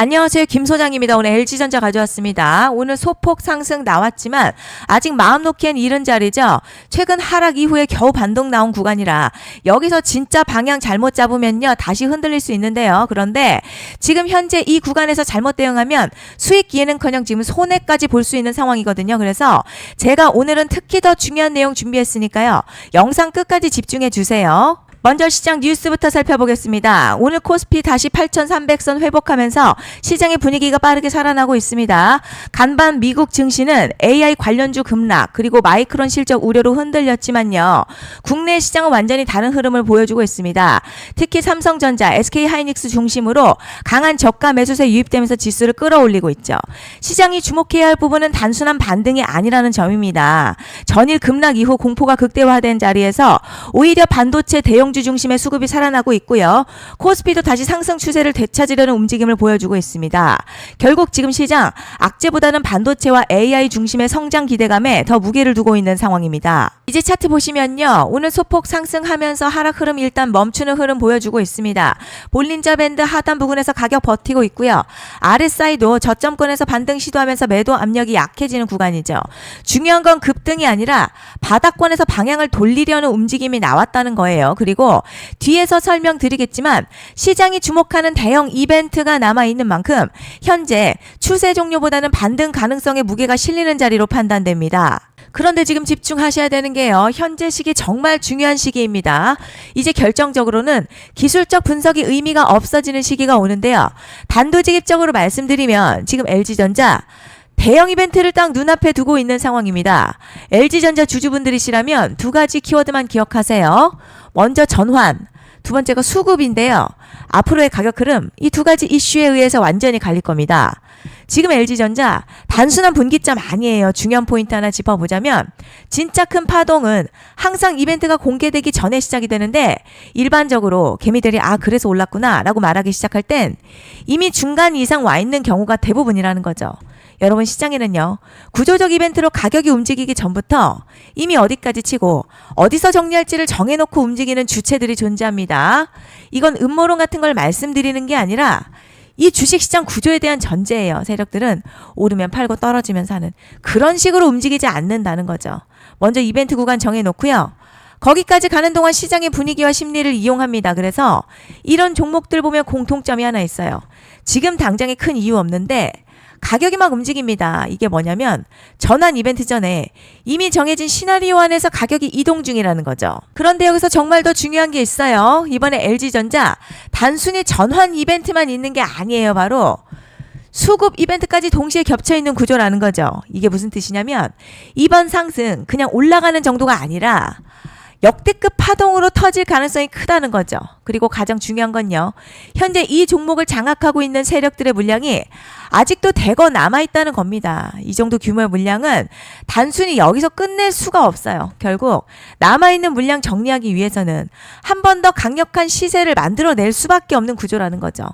안녕하세요. 김 소장입니다. 오늘 LG전자 가져왔습니다. 오늘 소폭 상승 나왔지만 아직 마음 놓기엔 이른 자리죠. 최근 하락 이후에 겨우 반동 나온 구간이라 여기서 진짜 방향 잘못 잡으면요 다시 흔들릴 수 있는데요. 그런데 지금 현재 이 구간에서 잘못 대응하면 수익 기회는커녕 지금 손해까지 볼 수 있는 상황이거든요. 그래서 제가 오늘은 특히 더 중요한 내용 준비했으니까요. 영상 끝까지 집중해 주세요. 먼저 시장 뉴스부터 살펴보겠습니다. 오늘 코스피 다시 8,300선 회복하면서 시장의 분위기가 빠르게 살아나고 있습니다. 간밤 미국 증시는 AI 관련주 급락 그리고 마이크론 실적 우려로 흔들렸지만요. 국내 시장은 완전히 다른 흐름을 보여주고 있습니다. 특히 삼성전자, SK하이닉스 중심으로 강한 저가 매수세 유입되면서 지수를 끌어올리고 있죠. 시장이 주목해야 할 부분은 단순한 반등이 아니라는 점입니다. 전일 급락 이후 공포가 극대화된 자리에서 오히려 반도체 대형 주 중심의 수급이 살아나고 있고요. 코스피도 다시 상승 추세를 되찾으려는 움직임을 보여주고 있습니다. 결국 지금 시장 악재보다는 반도체와 AI 중심의 성장 기대감에 더 무게를 두고 있는 상황입니다. 이제 차트 보시면요. 오늘 소폭 상승하면서 하락 흐름 일단 멈추는 흐름 보여주고 있습니다. 볼린저 밴드 하단 부근에서 가격 버티고 있고요. RSI도 저점권에서 반등 시도하면서 매도 압력이 약해지는 구간이죠. 중요한 건 급등이 아니라 바닥권에서 방향을 돌리려는 움직임이 나왔다는 거예요. 그리고 뒤에서 설명드리겠지만 시장이 주목하는 대형 이벤트가 남아있는 만큼 현재 추세 종료보다는 반등 가능성의 무게가 실리는 자리로 판단됩니다. 그런데 지금 집중하셔야 되는 게요. 현재 시기 정말 중요한 시기입니다. 이제 결정적으로는 기술적 분석이 의미가 없어지는 시기가 오는데요. 단도직입적으로 말씀드리면 지금 LG전자 대형 이벤트를 딱 눈앞에 두고 있는 상황입니다. LG전자 주주분들이시라면 두 가지 키워드만 기억하세요. 먼저 전환, 두 번째가 수급인데요. 앞으로의 가격 흐름, 이 두 가지 이슈에 의해서 완전히 갈릴 겁니다. 지금 LG전자 단순한 분기점 아니에요. 중요한 포인트 하나 짚어보자면 진짜 큰 파동은 항상 이벤트가 공개되기 전에 시작이 되는데 일반적으로 개미들이 그래서 올랐구나 라고 말하기 시작할 땐 이미 중간 이상 와 있는 경우가 대부분이라는 거죠. 여러분 시장에는요. 구조적 이벤트로 가격이 움직이기 전부터 이미 어디까지 치고 어디서 정리할지를 정해놓고 움직이는 주체들이 존재합니다. 이건 음모론 같은 걸 말씀드리는 게 아니라 이 주식시장 구조에 대한 전제예요. 세력들은 오르면 팔고 떨어지면 사는 그런 식으로 움직이지 않는다는 거죠. 먼저 이벤트 구간 정해놓고요. 거기까지 가는 동안 시장의 분위기와 심리를 이용합니다. 그래서 이런 종목들 보면 공통점이 하나 있어요. 지금 당장에 큰 이유 없는데 가격이 막 움직입니다. 이게 뭐냐면 전환 이벤트 전에 이미 정해진 시나리오 안에서 가격이 이동 중이라는 거죠. 그런데 여기서 정말 더 중요한 게 있어요. 이번에 LG전자 단순히 전환 이벤트만 있는 게 아니에요. 바로 수급 이벤트까지 동시에 겹쳐있는 구조라는 거죠. 이게 무슨 뜻이냐면 이번 상승 그냥 올라가는 정도가 아니라 역대급 파동으로 터질 가능성이 크다는 거죠. 그리고 가장 중요한 건요. 현재 이 종목을 장악하고 있는 세력들의 물량이 아직도 대거 남아있다는 겁니다. 이 정도 규모의 물량은 단순히 여기서 끝낼 수가 없어요. 결국 남아있는 물량 정리하기 위해서는 한 번 더 강력한 시세를 만들어낼 수밖에 없는 구조라는 거죠.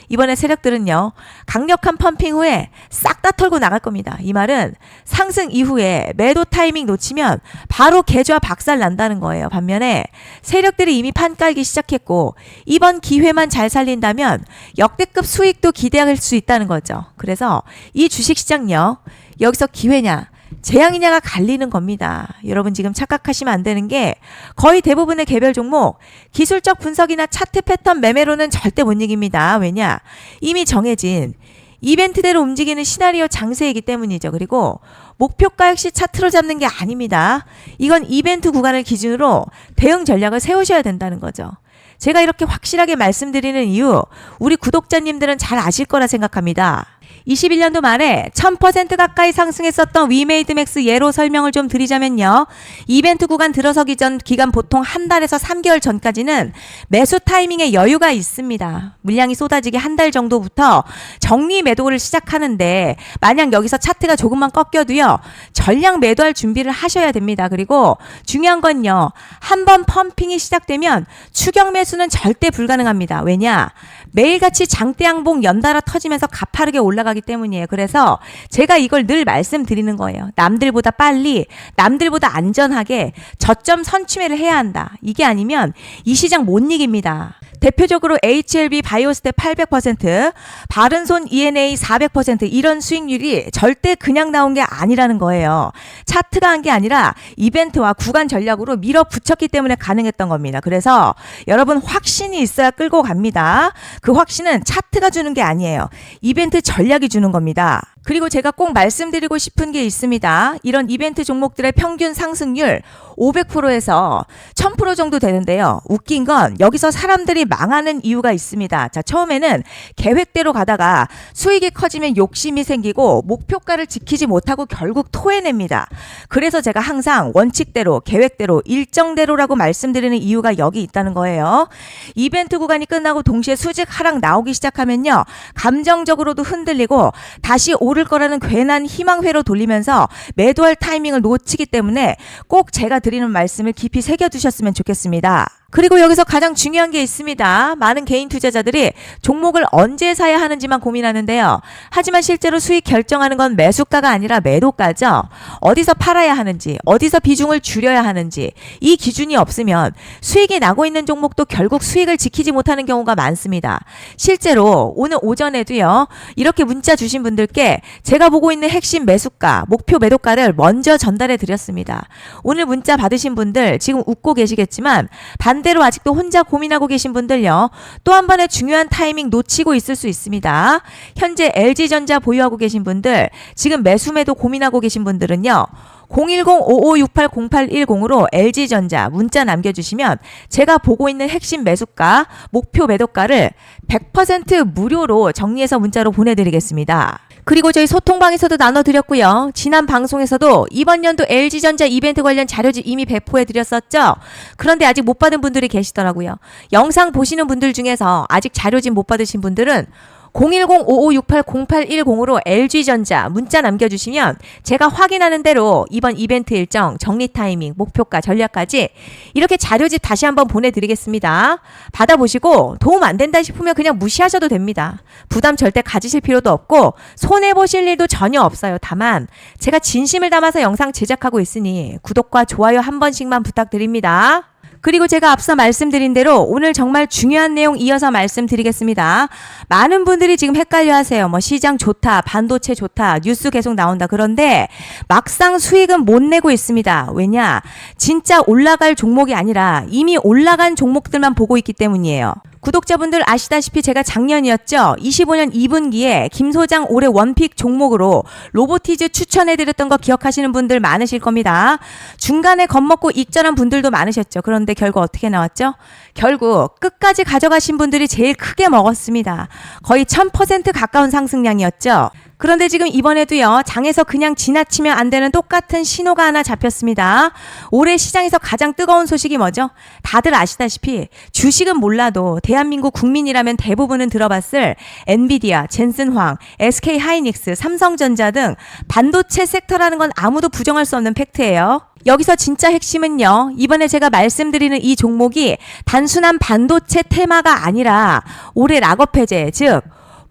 이번에 세력들은요. 강력한 펌핑 후에 싹 다 털고 나갈 겁니다. 이 말은 상승 이후에 매도 타이밍 놓치면 바로 계좌 박살 난다는 거예요. 반면에 세력들이 이미 판 깔기 시작했고 이번 기회만 잘 살린다면 역대급 수익도 기대할 수 있다는 거죠. 그래서 이 주식시장요. 여기서 기회냐 재앙이냐가 갈리는 겁니다. 여러분 지금 착각하시면 안 되는 게 거의 대부분의 개별 종목 기술적 분석이나 차트 패턴 매매로는 절대 못 이깁니다. 왜냐? 이미 정해진 이벤트대로 움직이는 시나리오 장세이기 때문이죠. 그리고 목표가 역시 차트로 잡는 게 아닙니다. 이건 이벤트 구간을 기준으로 대응 전략을 세우셔야 된다는 거죠. 제가 이렇게 확실하게 말씀드리는 이유 우리 구독자님들은 잘 아실 거라 생각합니다. 21년도 말에 1000% 가까이 상승했었던 위메이드맥스 예로 설명을 좀 드리자면요. 이벤트 구간 들어서기 전 기간 보통 한 달에서 3개월 전까지는 매수 타이밍에 여유가 있습니다. 물량이 쏟아지기 한 달 정도부터 정리 매도를 시작하는데 만약 여기서 차트가 조금만 꺾여도요. 전량 매도할 준비를 하셔야 됩니다. 그리고 중요한 건요. 한번 펌핑이 시작되면 추격 매수는 절대 불가능합니다. 왜냐? 매일같이 장대양봉 연달아 터지면서 가파르게 올라가기 때문이에요. 그래서 제가 이걸 늘 말씀드리는 거예요. 남들보다 빨리, 남들보다 안전하게 저점 선취매를 해야 한다. 이게 아니면 이 시장 못 이깁니다. 대표적으로 HLB 바이오스텝 800%, 바른손 ENA 400% 이런 수익률이 절대 그냥 나온 게 아니라는 거예요. 차트가 한 게 아니라 이벤트와 구간 전략으로 밀어붙였기 때문에 가능했던 겁니다. 그래서 여러분 확신이 있어야 끌고 갑니다. 그 확신은 차트가 주는 게 아니에요. 이벤트 전략이 주는 겁니다. 그리고 제가 꼭 말씀드리고 싶은 게 있습니다. 이런 이벤트 종목들의 평균 상승률 500%에서 1000% 정도 되는데요. 웃긴 건 여기서 사람들이 망하는 이유가 있습니다. 자, 처음에는 계획대로 가다가 수익이 커지면 욕심이 생기고 목표가를 지키지 못하고 결국 토해냅니다. 그래서 제가 항상 원칙대로, 계획대로, 일정대로라고 말씀드리는 이유가 여기 있다는 거예요. 이벤트 구간이 끝나고 동시에 수직 하락 나오기 시작하면요. 감정적으로도 흔들리고 다시 오를 거라는 괜한 희망회로 돌리면서 매도할 타이밍을 놓치기 때문에 꼭 제가 드리는 말씀을 깊이 새겨두셨으면 좋겠습니다. 그리고 여기서 가장 중요한 게 있습니다. 많은 개인 투자자들이 종목을 언제 사야 하는지만 고민하는데요. 하지만 실제로 수익 결정하는 건 매수가가 아니라 매도가죠. 어디서 팔아야 하는지, 어디서 비중을 줄여야 하는지 이 기준이 없으면 수익이 나고 있는 종목도 결국 수익을 지키지 못하는 경우가 많습니다. 실제로 오늘 오전에도요. 이렇게 문자 주신 분들께 제가 보고 있는 핵심 매수가, 목표 매도가를 먼저 전달해 드렸습니다. 오늘 문자 받으신 분들 지금 웃고 계시겠지만 반대로 아직도 혼자 고민하고 계신 분들요. 또 한 번의 중요한 타이밍 놓치고 있을 수 있습니다. 현재 LG전자 보유하고 계신 분들, 지금 매수 매도 고민하고 계신 분들은요. 010-5568-0810으로 LG전자 문자 남겨주시면 제가 보고 있는 핵심 매수가, 목표 매도가를 100% 무료로 정리해서 문자로 보내드리겠습니다. 그리고 저희 소통방에서도 나눠드렸고요. 지난 방송에서도 이번 연도 LG전자 이벤트 관련 자료집 이미 배포해드렸었죠. 그런데 아직 못 받은 분들이 계시더라고요. 영상 보시는 분들 중에서 아직 자료집 못 받으신 분들은 010-5568-0810으로 LG전자 문자 남겨주시면 제가 확인하는 대로 이번 이벤트 일정, 정리 타이밍, 목표가, 전략까지 이렇게 자료집 다시 한번 보내드리겠습니다. 받아보시고 도움 안 된다 싶으면 그냥 무시하셔도 됩니다. 부담 절대 가지실 필요도 없고 손해보실 일도 전혀 없어요. 다만 제가 진심을 담아서 영상 제작하고 있으니 구독과 좋아요 한 번씩만 부탁드립니다. 그리고 제가 앞서 말씀드린 대로 오늘 정말 중요한 내용 이어서 말씀드리겠습니다. 많은 분들이 지금 헷갈려 하세요. 시장 좋다, 반도체 좋다, 뉴스 계속 나온다. 그런데 막상 수익은 못 내고 있습니다. 왜냐? 진짜 올라갈 종목이 아니라 이미 올라간 종목들만 보고 있기 때문이에요. 구독자분들 아시다시피 제가 작년이었죠. 25년 2분기에 김 소장 올해 원픽 종목으로 로보티즈 추천해드렸던 거 기억하시는 분들 많으실 겁니다. 중간에 겁먹고 익절한 분들도 많으셨죠. 그런데 결국 어떻게 나왔죠? 결국 끝까지 가져가신 분들이 제일 크게 먹었습니다. 거의 1000% 가까운 상승량이었죠. 그런데 지금 이번에도요. 장에서 그냥 지나치면 안 되는 똑같은 신호가 하나 잡혔습니다. 올해 시장에서 가장 뜨거운 소식이 뭐죠? 다들 아시다시피 주식은 몰라도 대한민국 국민이라면 대부분은 들어봤을 엔비디아, 젠슨황, SK하이닉스, 삼성전자 등 반도체 섹터라는 건 아무도 부정할 수 없는 팩트예요. 여기서 진짜 핵심은요. 이번에 제가 말씀드리는 이 종목이 단순한 반도체 테마가 아니라 올해 락업 해제, 즉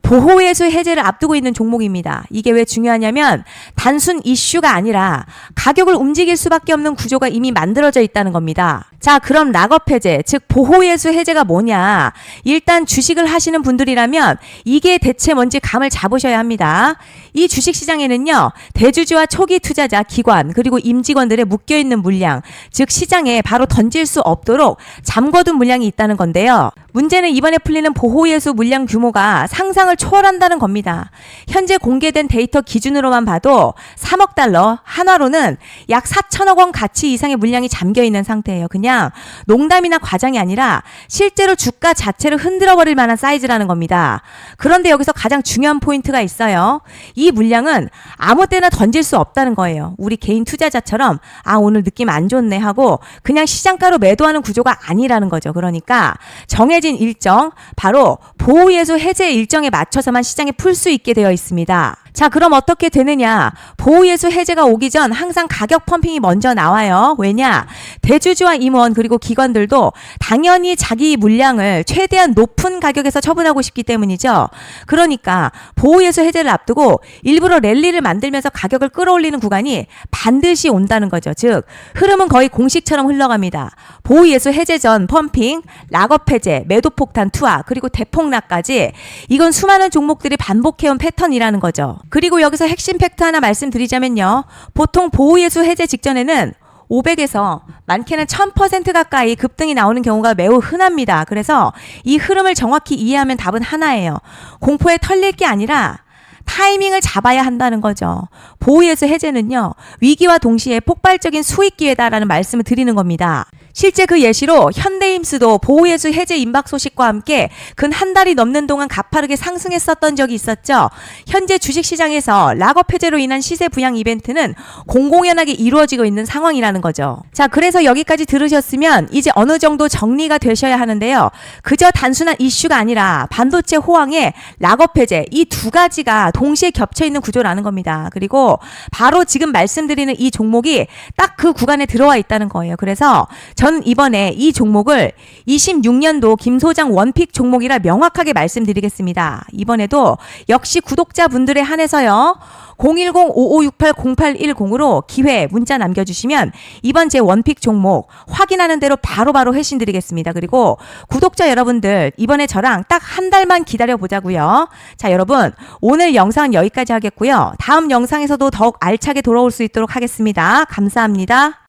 보호예수 해제를 앞두고 있는 종목입니다. 이게 왜 중요하냐면 단순 이슈가 아니라 가격을 움직일 수밖에 없는 구조가 이미 만들어져 있다는 겁니다. 자, 그럼 락업 해제, 즉 보호예수 해제가 뭐냐? 일단 주식을 하시는 분들이라면 이게 대체 뭔지 감을 잡으셔야 합니다. 이 주식시장에는요. 대주주와 초기 투자자, 기관, 그리고 임직원들의 묶여있는 물량, 즉 시장에 바로 던질 수 없도록 잠궈둔 물량이 있다는 건데요. 문제는 이번에 풀리는 보호예수 물량 규모가 상상을 초월한다는 겁니다. 현재 공개된 데이터 기준으로만 봐도 3억 달러, 한화로는 약 4천억 원 가치 이상의 물량이 잠겨있는 상태예요. 그냥 농담이나 과장이 아니라 실제로 주가 자체를 흔들어버릴 만한 사이즈라는 겁니다. 그런데 여기서 가장 중요한 포인트가 있어요. 이 물량은 아무 때나 던질 수 없다는 거예요. 우리 개인 투자자처럼 오늘 느낌 안 좋네 하고 그냥 시장가로 매도하는 구조가 아니라는 거죠. 그러니까 정해진 일정, 바로 보호예수 해제 일정에 맞춰서만 시장에 풀 수 있게 되어 있습니다. 자, 그럼 어떻게 되느냐? 보호예수 해제가 오기 전 항상 가격 펌핑이 먼저 나와요. 왜냐? 대주주와 임원 그리고 기관들도 당연히 자기 물량을 최대한 높은 가격에서 처분하고 싶기 때문이죠. 그러니까 보호예수 해제를 앞두고 일부러 랠리를 만들면서 가격을 끌어올리는 구간이 반드시 온다는 거죠. 즉, 흐름은 거의 공식처럼 흘러갑니다. 보호예수 해제 전 펌핑, 락업 해제, 매도 폭탄 투하, 그리고 대폭락까지 이건 수많은 종목들이 반복해온 패턴이라는 거죠. 그리고 여기서 핵심 팩트 하나 말씀드리자면요. 보통 보호예수 해제 직전에는 500에서 많게는 1000% 가까이 급등이 나오는 경우가 매우 흔합니다. 그래서 이 흐름을 정확히 이해하면 답은 하나예요. 공포에 털릴 게 아니라 타이밍을 잡아야 한다는 거죠. 보호예수 해제는요, 위기와 동시에 폭발적인 수익 기회다라는 말씀을 드리는 겁니다. 실제 그 예시로 현대임스도 보호예수 해제 임박 소식과 함께 근 한 달이 넘는 동안 가파르게 상승했었던 적이 있었죠. 현재 주식시장에서 락업 해제로 인한 시세 부양 이벤트는 공공연하게 이루어지고 있는 상황이라는 거죠. 자, 그래서 여기까지 들으셨으면 이제 어느 정도 정리가 되셔야 하는데요. 그저 단순한 이슈가 아니라 반도체 호황에 락업 해제 이 두 가지가 동시에 겹쳐있는 구조라는 겁니다. 그리고 바로 지금 말씀드리는 이 종목이 딱 그 구간에 들어와 있다는 거예요. 그래서 전 이번에 이 종목을 26년도 김 소장 원픽 종목이라 명확하게 말씀드리겠습니다. 이번에도 역시 구독자분들에 한해서요. 010-5568-0810으로 기회 문자 남겨주시면 이번 제 원픽 종목 확인하는 대로 바로바로 회신 드리겠습니다. 그리고 구독자 여러분들 이번에 저랑 딱 한 달만 기다려 보자고요. 자, 여러분 오늘 영상은 여기까지 하겠고요. 다음 영상에서도 더욱 알차게 돌아올 수 있도록 하겠습니다. 감사합니다.